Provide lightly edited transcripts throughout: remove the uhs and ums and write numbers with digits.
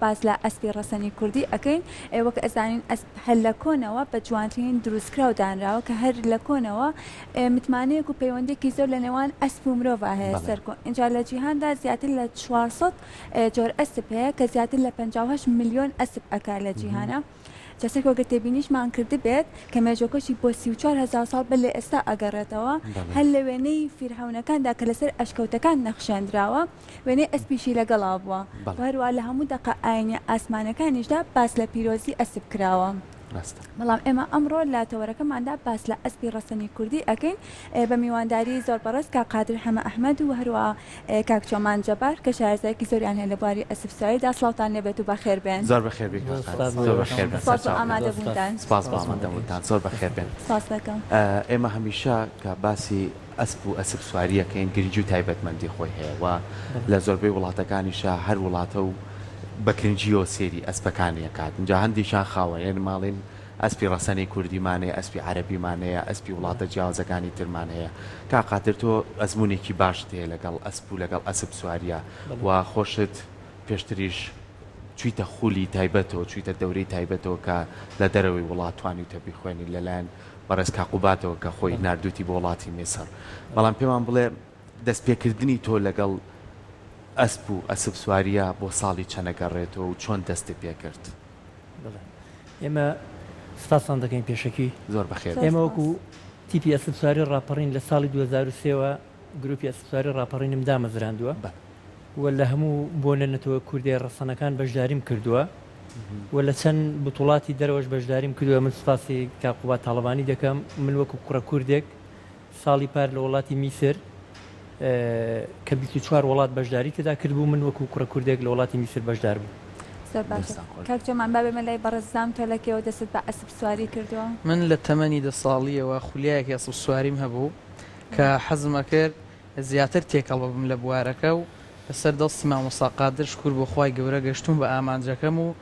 باس لە ئەسپی ڕەسەنی کوردی ئەەکەین وەک ئەزانین هەر لە کۆنەوە بە جوانترین دروستکرا و دانراوە کە هەر لە کۆنەوە متمانەیەک و پەیوەندێکی زۆر لە نێوان ئەسپ و مرۆڤ هەیە سەرکۆن اینجا لە جیهاندا زیاتر لە 400 جۆر ئەسپ هەیە کە زیاتر لە 58 ملیۆن ئەسپ ئەکا لە جیهانە جەسەر کۆگە تێبینیشمان کرد بێت کە مێژۆکەشی بۆ 34,000 ساڵ بە لێ ئێستا ئەگەڕێتەوە هەر لە وێنەی فیرعونەکاندا کە لەسەر ئەشکەوتەکان نەخشێنراوە وێنەی ئەسپیشی لەگەڵا بووە هەروە لە هەموو دەقە ئاینە ئاسمانەکانیشدا باس لە پیرۆزی ئەسپ کراوە بەڵام ئێمە ئەمڕۆ لە تەوەرەکەماندا باس لە ئەسپی ڕەسەنی کوردی ئەەکەین بە میوانداری زۆر بەڕست کا قادر هەمە ئەحمەد و هەروە کاک چۆمان جەبار کە شارەزایەکی زۆریان هەیە لە بواری ئەسپ سواریدا سڵاوتان لێبێت و بەخێر بێن زۆر بەخێر بێت سپاس بۆ ئامادەبوونتان سپاس بۆ ئامادەبوونتان زۆر بەخێر بێن سپاس دەکەم ئێمە هەمیشە کە باسی ئەسپ و ئەسپ سواریەکەین گرنگی و تایبەتمەندی خۆی هەیە و لە زۆربەی وڵاتەکانیشە هەر وڵاتە و بەکرنجیەوە سێری ئەسپەکانی ئەکات اینجا هەندێکیان خاوەن ماڵین ئەسپی ڕەسەنی کوردیمانەیە ئەسپی عەرەبیمانەیە ئەسپی وڵاتە جیاوازەکانی ترمان هەیە کا قاتر تۆ ئەزمونێکی باش هەیە لەگەڵ ئەسپ و لەگەڵ ئەسپ سواریە و خۆشت پێشتریش چویتە خولی تایبەتەوە چویتە دەورەی تایبەتەوە کە لە دەرەوەی وڵاتوانی و تەبی خوێنی لەلایەن بەڕێز کاقوباتەوە کە خۆی نردوتی بۆ وڵاتی میسر بەڵام پێمان بڵێ دەستپێکردنی تۆ لەگەڵ ئەسپ و ئەسپ سواریە بۆ ساڵی چەنەگەڕێتەوە و چۆن دەستی پێکرد ئێمە سپاسان دەکەین پێشەکی زۆر بەخێر ئێمە وەکو تیپی ئەسپ سواری ڕاپەڕین لە ساڵی 2023ەوە گروپی ئەسپ سواری ڕاپەڕینم دامەزراندووە و لە هەموو بۆ نەنەتەوە کوردی ڕەسەنەکان بەشداریم کردووە و لە چەند بتوڵاتی دەرەوەش بەشداریم کردووە من سپاسی کاقوبات تاڵەبانی دەکەم من وەکو کوڕە کوردێک ساڵی پار لە وڵاتی میسر کە 24 وڵات بەشداری تێدا کردبوو من وەکو کوڕە کوردێک لە وڵاتی میسر بەشدار بوو زۆر باشە کاکچۆمان بابێمە لای بەڕێزام تۆ لەکەوە دەست بە ئەسپ سواری کردووە من لە تەمەنی 10 ساڵیەوە خولیایەکی ئەسپ سواریم هەبوو کە حەزمە کرد زیاتر تێکەڵ ببم لە بوارەکە و لەسەر دەستی مامۆستا قادر شکر بۆ خوای گەورە گەشتوم بە ئامانجەکەم و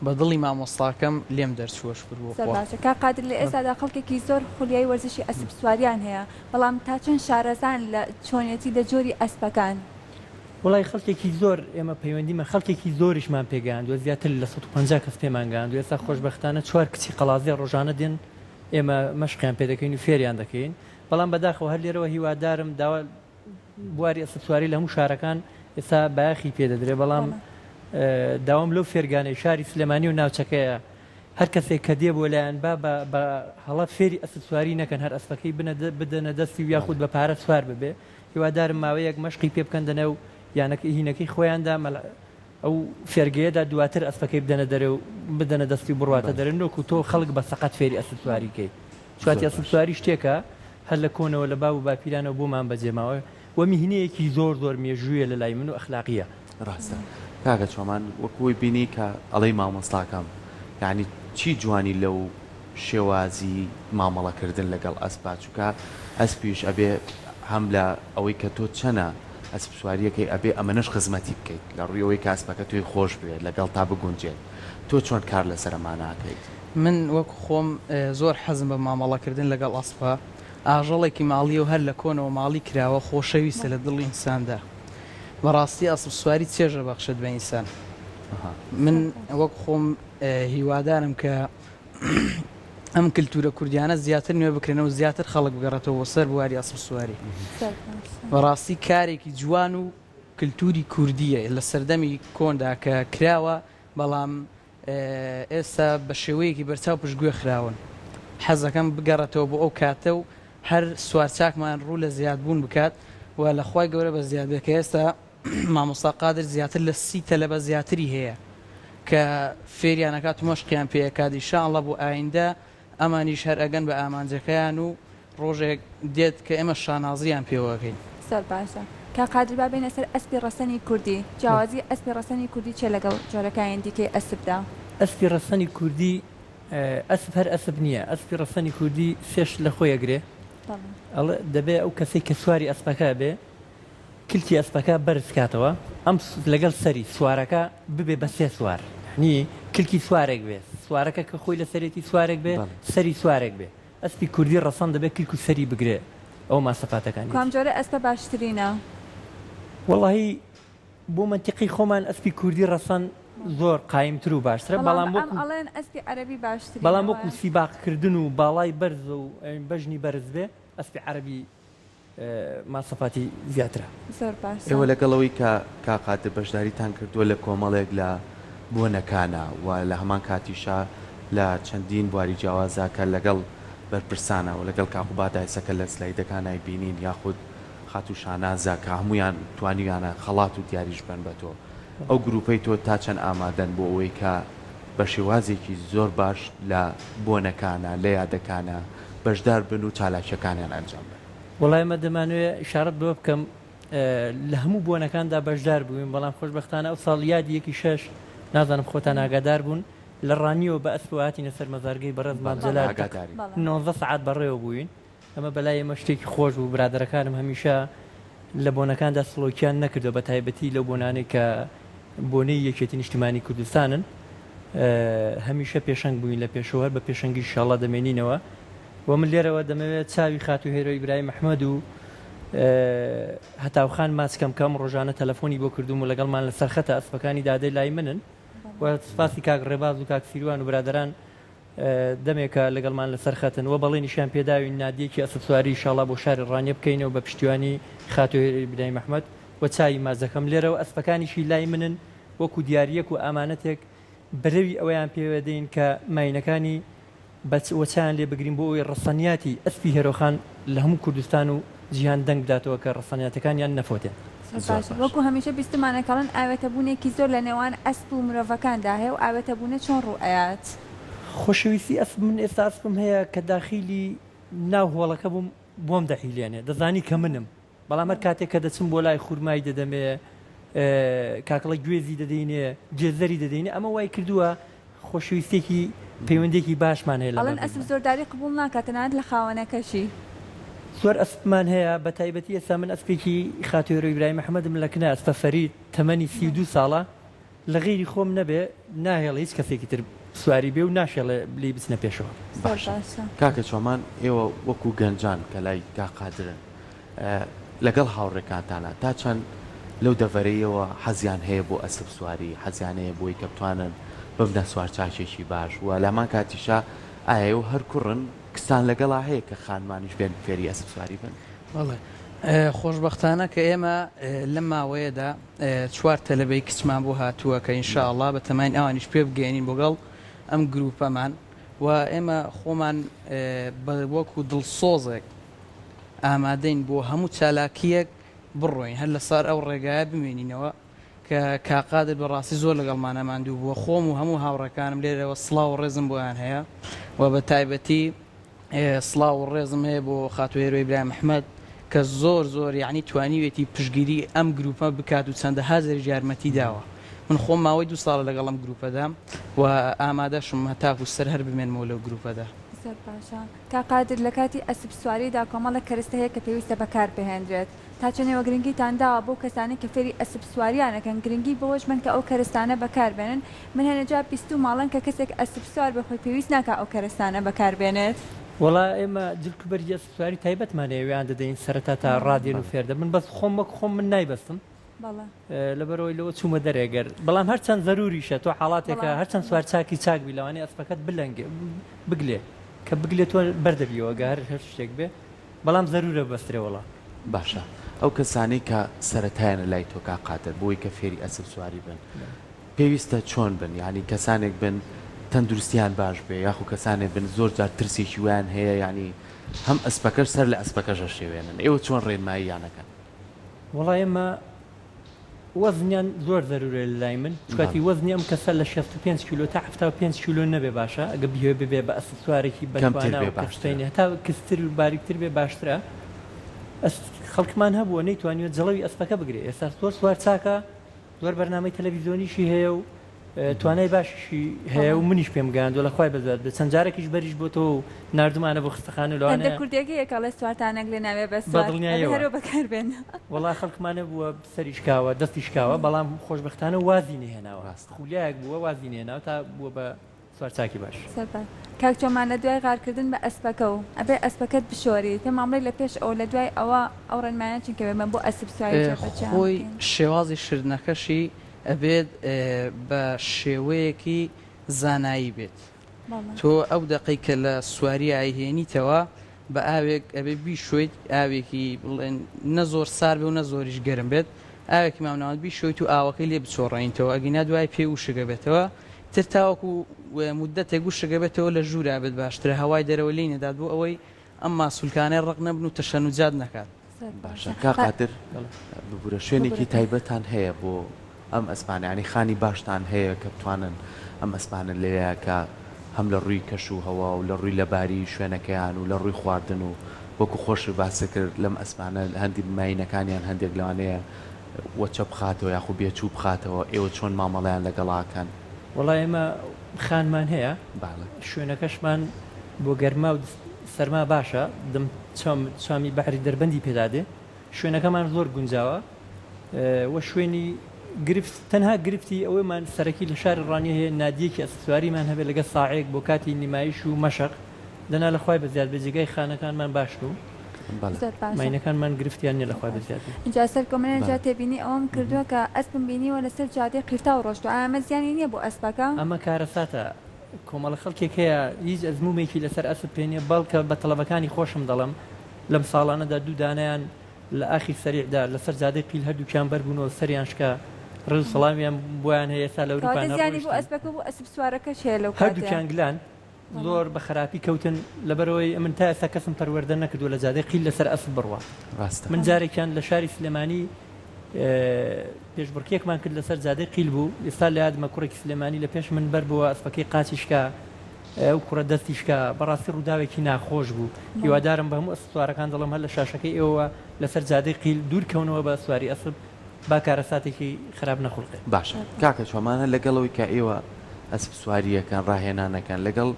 بە دڵی مامۆستاکەم لێم دەرچووە شکر بۆ خوا باشە کا قادر لە ئێستادا خەڵکێکی زۆر خولیای وەرزشی ئەسپ سواریان هەیە بەڵام تا چەند شارەزان لە چۆنیەتی لە جۆری ئەسپەکان وڵای خەڵکێکی زۆر ئێمە پەیوەندیمە خەڵکێکی زۆریشمان پێگەاندووە زیاتر لە 150 کەس پێمانگەاندوو ئێستا خۆشبەختانە 4 کچی قەڵازیە ڕۆژانە دێن ئێمە مەشقیان پێ دەکەین و فێریان دەکەین بەڵام بەداخەوە هەر لێرەوە هیوادارم داوا بواری ئەسپ سواری لە هەموو شارەکان ئێستا باخی پێدەدرێ بەڵام داوام لەو فێرگانەی شاری سلێمانی و ناوچەکەیە هەر کەسێک کە دێ بۆ لایەن بە هەڵات فێری ئەسپ سواری نەکەن هەر ئەسپەکەی بدەنە دەستی و یاخود بە پارە سوار ببێ هیوادارم ماوەیەک مەشقی پێ بکەندەنە و یانەکە هینەکەی خۆیاندا ئەو فێرگەیەدا دواتر ئەسپەکەی بدەنە دەرێ و بدەنە دەستی بڕاتە دەرێن نۆکو تۆ خەڵک بە سەقەت فێری ئەسپ سواریکەی چواتی ئەسپ سواری شتێکە هەر لە کۆنەوە لە باو و باپیرانەوە بۆمان بەجێماوە و میهنەیەکی زۆر زۆر مێژوویە لە لای من و ئەخلاقیە ڕاستە کاکە چۆمان وەکوی بینی کە ئەڵەی مامۆستاکەم یعنی چی جوانی لەو شێوازی مامەڵەکردن لەگەڵ ئەسپا چووکە ئەسپیش ئەبێ هەم لە ئەوەی کە تۆ چەنە ئەسپ سواریەکەی ئەبێ ئەمەنەش خزمەتی بکەیت لە ڕوویەوەی کاسپەکە توی خۆش بێت لەگەڵ تا بگونجێت تۆ چۆن کار لەسەرماناکەیت من وەکو خۆم زۆر حەزم بە مامەڵەکردن لەگەڵ ئەسپا ئاژەڵێکی ماڵیە و هەر لە کۆنەوە ماڵی کراوە خۆشەویستە لە دڵی ئینساندا بەڕاستی ئەسپ سواری چێژە بەخشت بە ئینسان من وەک خۆم هیوادارم کە ئەم کللتورە کوردیانە زیاتر نوێ بکرێنەوە و زیاتر خەڵک بگەڕێتەوە سەر بواری ئەسپ سواری بەڕاستی کارێکی جوان و کللتوری کوردیە لە سەردەمی کۆندا کە کراوە بەڵام ئێستا بە شێوەیەکی بەرچاو پشتگوێ خراون حەزەکەم بگەڕێتەوە بۆ ئەو کاتە و هەر سوارچاکمان ڕوو لە زیادبوون بکات و لە خوای گەورە بە زیاد بێت کە ئێستا مامۆستا قادر زیاتر لە 30 تەلەبە زیاتری هەیە کە فێریانەکات و مەشقیان پێکات ئینشاءالله بۆ ئایندە ئەمانیش هەر ئەگەن بە ئامانجەکەیان و ڕۆژێک دێت کە ئێمە شانازیان پێوەکەین زۆر باشە کا قادر بابێنە سەر ئەسپی ڕەسەنی کوردی جیاوازی ئەسپی ڕەسەنی کوردی چێ لەگەڵ جۆرەکانی دیکەی ئەسپدا ئەسپی ڕەسەنی کوردی ئەسپ هەر ئەسپ نییە ئەسپی ڕەسەنی کوردی سێش لە خۆیەگرێ دەبێ ئەو کەسێک کە سواری ئەسپەکە بێ کلتی ئەسپەکە بەرز کاتەوە ئەم لەگەڵ سەری سوارەکە ببێ بە سێ سوار نی کلکی سوارێک بێ سوارەکە کە خۆی لە سەرێتی سوارێک بێ سەری سوارێک بێ ئەسپی کوردی ڕەسەن دەبێت کلک و سەری بگرێ ئەو ماسەفاتەکانی کام جۆرە ئەسپە باشترینە وەڵاهی بۆ منتیقی خۆمان ئەسپی کوردی ڕەسەن زۆر قایمتر و باشترە بەڵام ئەڵێن ئەسپی عەربی باشتر بەڵام وەکو سیباقکردن و باڵای بەرز و بەژنی بەرز بێ ئەسپی عەربی ماسەفاتی زیاترە زۆر باش ئێوە لەگەڵەوەی کە کاقاتە بەشداریتان کردووە لە کۆمەڵێک لە بۆنەکانە و لە هەمان کاتیشا لە چەندین بواری جیاوازە کە لەگەڵ بەرپرسانە و لەگەڵ کاقوبادا ئێسەکە لە سلایدەکانای بینین یاخود خات و شانازە کە هەمویان توانیانە خەڵات و دیاریش بن بە تۆ ئەو گروپەی تۆ تا چەند ئامادەن بۆ ئەوەی کە بە شێوازێکی زۆر باش لە بۆنەکانە لە یادەکانە بەشدار بن و چالاکیەکانیان ئەنجام بن وڵای مە دەمانوێت ئشارەت بۆ بکەم لە هەموو بۆنەکاندا بەشدار بووین بەڵام خۆشبەختانە ئەو ساڵ یادی 1/6 نازانم خۆتان ئاگادار بوون لە ڕانیەوە بە ئەسپواتینە سەر مەزارگەی بەڕێزمان جەلال 19 سعات بەڕێوە بووین ئەمە بەلای ئێمە شتێکی خۆش بوو برادەرەکانم هەمیشە لە بۆنەکاندا سڵۆکیان نەکردو بە تایبەتی لەو بۆنانەی کە بۆنەی یەکێتی نیشتیمانی کوردستانن هەمیشە پێشەنگ بووین لە پێشەوە بە پێشەنگی شاڵە دەمێنینەوە و من لێرەوە دەمەوێت چاوی خاتو هێرۆ ئیبراهیم محمەد و هەتاوخان ماچکەم کەم ڕۆژانە تەلەفۆنی بۆ کردوم و لەگەڵمان لە سەرخەتە ئەسپەکانی دادەی لای منن و سپاسی کاک ڕێباز و کاک سیروان و برادران دەمێکە لەگەڵمان لە سەرخەتن و بەڵێنیشیان پێداوین نادیەکی ئەسب سواری ئینشاڵڵا بۆ شاری ڕانیە بکەینەوە بە پشتیوانی خاتو هێرۆ ئیبراهیم محمەد و چاوی مازەکەم لێرەوە ئەسپەکانیشی لای منن وەکو دیاریەک و ئامانەتێک بەرەوی ئەوەیان پێوەدەین کە ماینەکانی وەچیان لێ بگرین بۆ ئەوی ڕەسەنیاتی ئەسپی هێرۆخان لە هەموو کوردستان و جیهان دەنگ بداتەوە کە ڕەسەنیاتەکانیان نەفۆتێن وەکو هەمیشە بیستمانەکەڵن ئاوێتەبوونێکی زۆر لە نێوان ئەسپ و مرۆڤەکاندا هەیە و ئاوێتەبوونە چۆن ڕوئەیات خۆشەویستی ئەسپ من ئێستا ئەسپم هەیە کە داخیلی ناو هۆڵەکە بووم بۆم دەحیلێنێ دەزانی کە منم بەڵام هەر کاتێک کە دەچم بۆ لای خوورمای دەدەمێ کاکڵە گوێزی دەدەینێ جێزەری دەدەینێ ئەمە وای کردووە خۆشەویستێکی پەیوەندێکی باشمان هەیە ئەڵێن ئەسپ زۆرداری قبول ناکاتەنات لە خاوەنەکەشی زۆر ئەسپمان هەیە بە تایبەتی ئێستا من ئەسپێکی خاتو هێرۆ ئیبراهیم محمەدم لە کنە ئەسپە فەرید تەمەنی 32 ساڵە لە غیری خۆم نەبێ ناهێڵە هیچ کەسێکی تر سواری بێ و ناشێڵێ لی بچنە پێشەوە کاکە چۆمان ئێوە وەکو گەنجان کە لای کاقادرن لەگەڵ هاوڕێکاتانە تا چەند لەو دەڤەرەیەوە حەزیان هەیە بۆ ئەسب سواری حەزیان هەیە بۆی کە بتوانن ببنە سوارچاکێکی باش و لەمان کاتیشا ئایا و هەر کوڕن کستان لەگەڵا هەیە کە خانمانیش بێن فێری ئەسب سواری بن بەڵێ خۆشببختانە کە ئێمە لەم ماوەیەدا چوار تەلەبەی کچمان بۆ هاتووە کە ئینشاءڵڵا بە تەمای ئەوانیش پێ بگەێنین بۆگەڵ ئەم گروپەمان و ئێمە خۆمان وەکو دڵسۆزێک ئامادەین بۆ هەموو چالاکیەک بڕۆین هەر لەسەر ئەو ڕێگایە بمێنینەوە کە کاقادر بەڕاستی زۆر لەگەڵمانە ماندوو بووە خۆم و هەموو هاوڕەکانم لێرەوە سڵاو و ڕێزم بۆیان هەیە و بە تایبەتی سڵاو و ڕێزم هەیە بۆ خاتو هێرۆ ئیبراهیم محمەد کە زۆر یعنی توانیوێتی پشگیری ئەم گروپە بکات و چەندە هازاری یارمەتی داوە من خۆم ماوەی 2 ساڵە لەگەڵ ئەم گروپەدام و ئامادەشم هەتاکو سەر هەر بمێنمەوە لەو گروپەدا زۆر باشە کاقادر لە کاتی ئەسب سواریدا کۆمەڵە کەرستە هەیە کە پێویستە بەکار بهێنرێت تا چەنێوە گرنگیتان داوە بۆ کەسانی کە فێری ئەسب سواریانەکەن گرنگی بەوەش من کە ئەو کەرستانە بەکار بێنن من هەنەجا بیست و ماڵن کە کەسێک ئەسب سوار بەخۆی پێویست ناکە ئەو کەرستانە بەکار بێنێت وڵا ئێمە جلکوبەری ئەسب سواری تایبەتمان هەیەویان دەدەین سەرەتا تا ڕادێن و فێردە من بەس خۆم وەک خۆم من نایبەستم لەبەرەوەی لەوە چوومە دەرێگەر بەڵام هەرچەند زەروریشە تۆ حاڵاتێکە هەرچەند سوار چاکی چاکبی لەوانەیە ئەسپەکەت بلەنگێ بگلێ کە بگلێت تۆ بەردەبیەوە گەر هەر شتێک بێ بەڵام زەرورە بەسترێ وڵا باشە ئەو کەسانی کە سەرەتایانە لای تۆ کاقادر بۆی کە فێری ئەسب سواری بن پێویستە چۆن بن یعنی کەسانێک بن تەندروستیان باش بێ یاخو کەسانێک بن زۆر جار ترسێکی ویان هەیە ینی هەم ئەسپەکەش سەر لە ئەسپەکەشە شێوێنن ئێوە چۆن ڕێنماییانەکەن وڵای ئێمە وەزنیان زۆر زەرورە لای من چکاتی وەزنی ئەم کەسە لە 65 کیلۆ تا 75 کیلۆ نەبێ باشە ئەگە بهێ ببێ بە ئەسب سوارێکی بەشتینە هەتا کەستر و باریکتر بێ باشترە خەڵکمان هەبووە نەیتوانێت جەڵەوی ئەسپەکە بگرێت ئێستا زۆر سوار چاکە زۆر بەرنامەی تەلەڤیزیۆنیشی هەیە و توانای باشی هەیە و منیش پێم گەیاندووە لە خوای بەزات بێت چەند جارێکیش بەریش بۆ تۆ نردمانە بۆ خستەخانە لەوانە کوردێکی یەکەڵێ سوارتانەک لێ ناوێ بەسوارەوە بەکار بێن وڵا خەڵکمانە بووە سەریشکاوە دەستیشکاوە بەڵام خۆشبەختانە وازی نهێناوە خولیایەک بووە وازی نهێناوە تا بووە بە سوارچاکی باش کاک چۆمان لە دوای غارکردن بە ئەسپەکە و ئەبێ ئەسپەکەت بشۆری پێ مامڵی لە پێش ئەو لە دوای ئەوە ئەو ڕێنمایان چونکە من بۆ ئەسب سواری خۆی شێوازی شردنەکەشی ئەبێت بە شێوەیەکی زانایی بێت بەڵێ. تۆ ئەو دقی کە لە سواری ئایهێنیتەوە بە ئاوێک ئەبێ بیشویت ئاوێکی بڵێن نە زۆر سار بێ و نە زۆریش گەرم بێت ئاوێکی مامناوت بیشویت و ئاوەکەی لێ بچۆڕێنیتەوە ئەگەینا دوای پێ و شگە بێتەوە تر تاوەکو مدەتێک و شگە بێتەوە لە ژوورا بێت باشترە هەوای دەرەوە لی نەدات بۆ ئەوەی ئەم ماسوولکانەی ڕق نەبن و تەشەنوجات نەکات. باشە کا قادر ببوورە شوێنێکی تایبەتان هەیە بۆ ئەم ئەسپانیانی خانی باشتان هەیە کە بتوانن ئەم ئەسپانە لێیە کە هەم لە ڕووی کەش و هەوا و لە ڕووی لەباری شوێنەکەیان و لە ڕووی خواردن و وەکو خۆشی باسە کرد لەم ئەسپانە هەندی ماینەکانیان هەندێک لەوانەیە وەچە بخاتەوە یاخو بێچوو بخاتەوە ئێوە چۆن مامەڵیان لەگەڵاکەن. وڵای ئێمە خانمان هەیە باڵێ شوێنەکەشمان بۆ گەرما و سەرما باشە دم چامی بەحری دەربەندی پێدادێ شوێنەکەمان زۆر گونجاوە وە شوێنی گرفت تەنها گرفتی ئەوەیمان سەرەکی لە شاری ڕانی هەیە نادیەکی ئەسسواریمان هەبێت لەگە ساعەیەک بۆ کاتی نیمایش و مەشق دەنا لە خوای بەزیاد بەجێگای خانەکانمان باش و ماینەکانمان گرفتیان نیە لە خوای بەزیاد. اینجا سەر کۆمەڵێن جا تێبینی ئەوم کردووە کە ئەسپم بینیوە لەسەر جادەی قیرتا و ڕۆشتووە ئامە زیانی نییە بۆ ئەسپەکە ئەمە کارەساتە کۆمەڵە خەڵکێک هەیە هیچ ئەزمومێکی لەسەر ئەسپ پێنیە بەڵکە بە تەڵەبەکانی خۆشم دەڵم لەم ساڵانەدا دوو دانیان لە ئاخی سەریعدا لەسەر جادەی قیل هەردووکیان بەربوونەوە سەریان شکا ڕێز سەڵامیان بۆیان هەیە تا لە زیانی بۆ ئەوروپا ئەسپەکە بۆ ئەسپ سوارەکەش هەیە لەو هەردووکیان گلان زۆر بە خراپی کەوتن لەبەرەوەی من تا ئێستا کەسم پەروەردە نەکردووە لە جادەی قیل لەسەر ئەسپ بڕوە. من جارێکیان لە شاری سلێمانی پێشبڕکێکمان کرد لەسەر جادەی قیل بوو ئێستا لە یادمە کوڕێکی سلێمانی لە پێش من بەر بووە ئەسپەکەی قاچیشکا ئەو کوڕە دەستیشکە بەڕاستی ڕووداوێکی ناخۆش بوو هیوادارم بە هەموو سوارەکان دەڵم هەر لە شاشەکەی ئێوە لەسەر جادەی قیل دوورکەونەوە بە سواری ئەسپ با کارەساتێکی خراپ نەخڵقێ. باشە کاکە چۆمانە لەگەڵەوەی کە ئێوە ئەسپ سواریەکان ڕاهێنانەکان لەگەڵ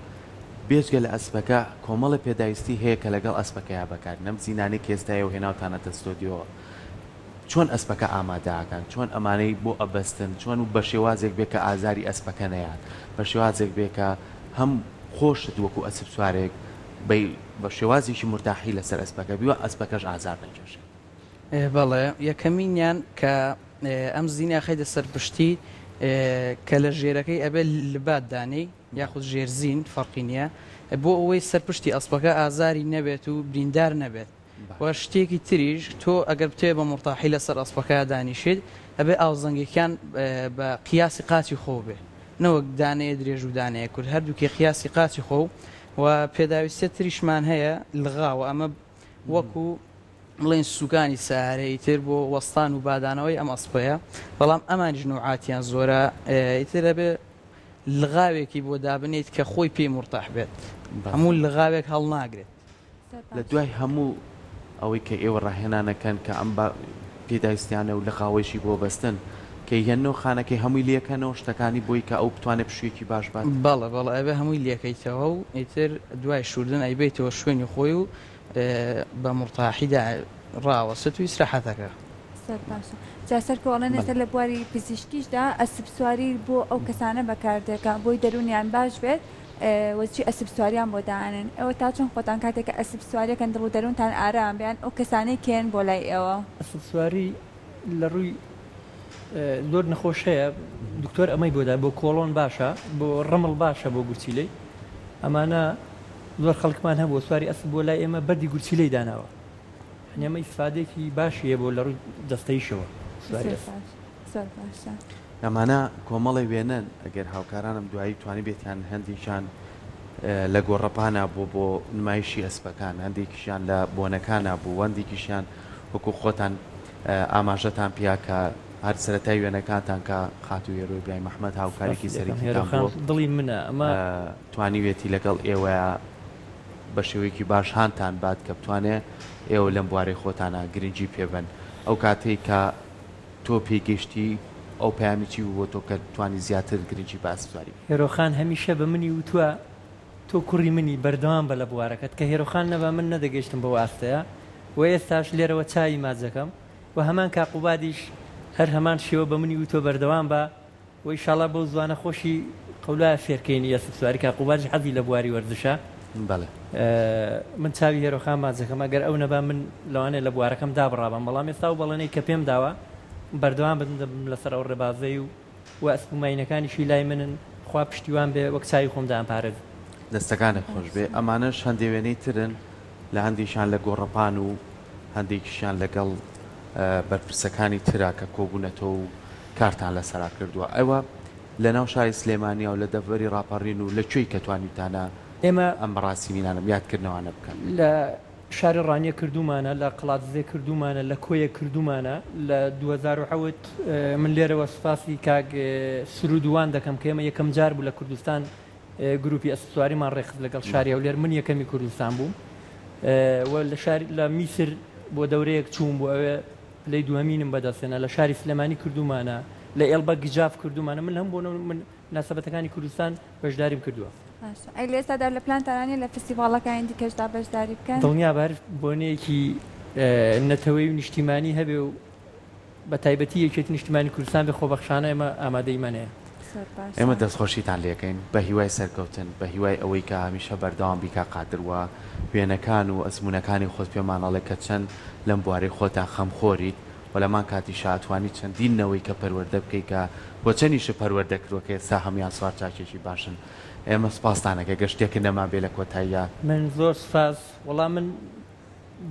بێجگە لە ئەسپەکە کۆمەڵە پێداویستی هەیە کە لەگەڵ ئەسپەکەیا بەکار نەم زینانی کێستایە و هێناوتانەتە ستۆدیۆ چۆن ئەسپەکە ئامادەکان چۆن ئەمانەی بۆ ئەبەستن چۆن و بە شێوازێک بێ کە ئازاری ئەسپەکە نەیان بە شێوازێک بێ کە هەم خۆشت وەکو ئەسپ سوارێک بە شێوازێکی مرتاحی لەسەر ئەسپەکە بیوە ئەسپەکەش ئازار نەکێشێت. بەڵێ یەکەمینیان کە ئەم زیینە خەیدە سەر پشتی کە لە ژێرەکەی ئەبێ لبات دانەی یاخود ژێرزین فەرقی نییە بۆ ئەوەی سەرپشتی ئەسپەکە ئازاری نەبێت و بریندار نەبێت و شتێکی تریش تۆ ئەگەر بتێ بە مرتاحی لەسەر ئەسپەکە دانیشێت ئەبێ ئاوزەنگەکان بە قیاسی قاچی خۆ بێ نەوەک دانەیە درێژ و دانەیە کورد هەردووکێ قیاسی قاچی خۆ و پێداویستە تریشمان هەیە لغاوە ئەمە وەکو بڵێن سوکانی سارەی تر بۆ وەستان و بادانەوەی ئەم ئەسپەیە بەڵام ئەمانیش نوعاتیان زۆرە ئیترە بێ لغاوێکی بۆ دابنێت کە خۆی پێی مرتاح بێت هەموو لغاوێک هەڵ ناگرێت. لە دوای هەموو ئەوەی کە ئێوە ڕاهێنانەکەن کە ئەم پێداویستیانە و لەقاوێشی بۆ بەستن کە هێنەوە خانەکەی هەمووی لێکەنەوە شتەکانی بۆی کە ئەو بتوانێت پشوێکی باش بات. بەڵێ بەڵێ ئەبێ هەمووی لێکەیتەوە و ئیتر دوای شوردن ئەیبێتەوە شوێنی خۆی و بە مرتاحیدا ڕاوەست و ئیسراحەتەکە. جاسەر کۆڵەن ێستا لە بواری پزیشکیشدا ئەسپ سواری بۆ ئەو کەسانە بەکاردەکە بۆی دەرونیان باش بێت وەچی ئەسپ سواریان بۆ داهێنن ئەوە تا چۆن خۆتان کاتێککە ئەسپ سواریەکەن دڵ و دەروونتان ئارام بیان ئەو کەسانەی کێن بۆ لای ئێوە. ئەسپ سواری لە ڕووی زۆر نەخۆش هەیە دکتۆر ئەمەی بۆدا بۆ کۆڵۆن باشە بۆ ڕەمڵ باشە بۆ گورچیلەی ئەمانە زۆر خەڵکمان هەبوو سواری ئەسپ بۆ لای ئێمە بەردی گورچیلەی داناوە ئەمە ئیسفادێکی باشیە بۆ لە ڕووی دەستەیشەوە سواری ئەمانە کۆمەڵی وێنن ئەگەر هاوکارانم دوایی توانی بێتیان هەندێکیان لە گۆڕەپانە بۆ نمایشی ئەسپەکان هەندێکیشیان لە بۆنەکانە بوو هەندێکیشیان وەکو خۆتان ئاماژەتان پیاکە هەر سەرەتای وێنەکانتان کە خاتوو ێرۆی برای مەحمەد هاوکارێکی سەرەکیتان بۆ دڵی منە ئەمە توانیوێتی لەگەڵ ئێوەیە بە شێوەیەکی باش هاانتان بات کە بتوانێت ئێوە لەم بوارەی خۆتانە گرنگی پێبن ئەو کاتێک کە تۆ پێگەشتی ئەو پەیامی چی بوو بۆ تۆ کە توانی زیاتر گرنگی باسواری هێرۆخان هەمیشە بە منی وتووە تۆ کوڕی منی بەردەوام بە لە بوارەکەت کە هێرۆخان نەبە من نەدەگەشتم بە واستەیە و ئێستاش لێرەوە چای ماجەکەم و هەمان کاقوبادیش هەر هەمان شێوە بە منی وتۆ بەردەوام بە و ئیشاڵا بەو زوانە خۆشی قەولای فێرکەینی ئەسپ سواری کاقوبادیش حەزی لە بواری وەرزشە من چاوی هێرۆخان ماجەکەم ئەگەر ئەو نەبا من لەوانێ لە بوارەکەم دابڕابم بەڵام ئێستا و بەڵێنەی کە پێم داوە بەردەوام بدەم لەسەر ئەو ڕێبازەی و ئەسپومینەکانیشی لای منن خوا پشتیوان بێ وەک چاوی خۆمدان پارێز دەستەکانت خۆش بێ ئەمانەش هەندێوێنەی ترن لە هەندێکیان لە گۆڕەپان و هەندێکیشیان لەگەڵ بەرپرسەکانی ترا کە کۆبوونەتەوە و کارتان لەسەرا کردووە ئەوە لە ناو شاری سلێمانیا و لە دەڤەری ڕاپەڕین و لەکوێی کە توانیتانە ئێمە ئەم بەڕاستینانە یادکردنەوەوانە بکەن لە شاری ڕانیە کردومانە لە قڵاتزێ کردومانە لە کۆیە کردومانە لە 2010 من لێرەوە سوپاسی کاک سرودوان دەکەم کە ئێمە یەکەم جار بوو لە کوردستان گروپی ئەسپسواریمان ڕێخست لەگەڵ شاری هەولێر من یەکەمی کوردستان بووم لە میسر بۆ دەورەیەک چوون بۆ ئەوێ لەی دووەمینم بەدەستێنە لە شاری سلێمانی کردومانە لە ئێڵبە گیجاف کردومانە من هەم بۆ من ناسەبەتەکانی کوردستان بەشداریم کردووە ئەی لێستا لە پلانتانانی لە فستیڤاڵەکانی دیکەشدا بەشداری بکەن دڵنیا بەر بۆنەیەکی نەتەوەی و نیشتیمانی هەبێ و بە تایبەتی یەکێتی نیشتیمانی کوردستان بێ خۆبەخشانە ئێمە ئامادەیمانەیە ئێمە دەستخۆشیتان لێکەین بە هیوای سەرکەوتن بە هیوای ئەوەی کە هەمیشە بەردەوام بیکا قادرەوە وێنەکان و ئەزمونونەکانی خۆت پێمانەڵێ کە چەند لەم بوارەی خۆتان خەمخۆریت و لەمان کاتی شاتوانی چەندینەوەی کە پەروەردە بکەیت کە بۆ چەندیشە پەروەردەکرۆکە سا هەمیان سوار چاکێکی باشن ئێمە سپاسدانەکە گەشتێکە نەما بێ لە کۆتاییە من زۆر سپاس وەڵام من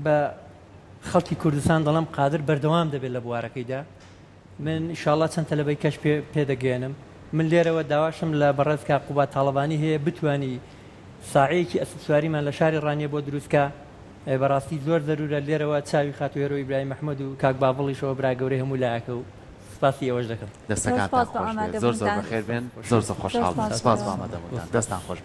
بە خەڵکی کوردستان دەڵم قادر بەردەوام دەبێت لە بوارەکەیدا من ئینشاڵڵا چەند تەلەبەی کەش پێدەگەێنم من لێرەوە داواشم لە بەڕێزکە قوبات تاڵەبانی هەیە بتوانی ساعەیەکی ئەسپسواریمان لە شاری ڕانیە بۆ دروستکە بەڕاستی زۆر ضرورە لێرەوە چاوی خاتوێرە و ئیبراهیم محمەد و کاک باڤڵیشەوە براگەورەی هەموو لایەکە و سپاسی ئەوەش دەکەم دەستەکانتان خۆش بێ زۆر بەخێر بێن زۆر خۆشحاڵ سپاس بە ئامادەبوونتان دەستان خۆش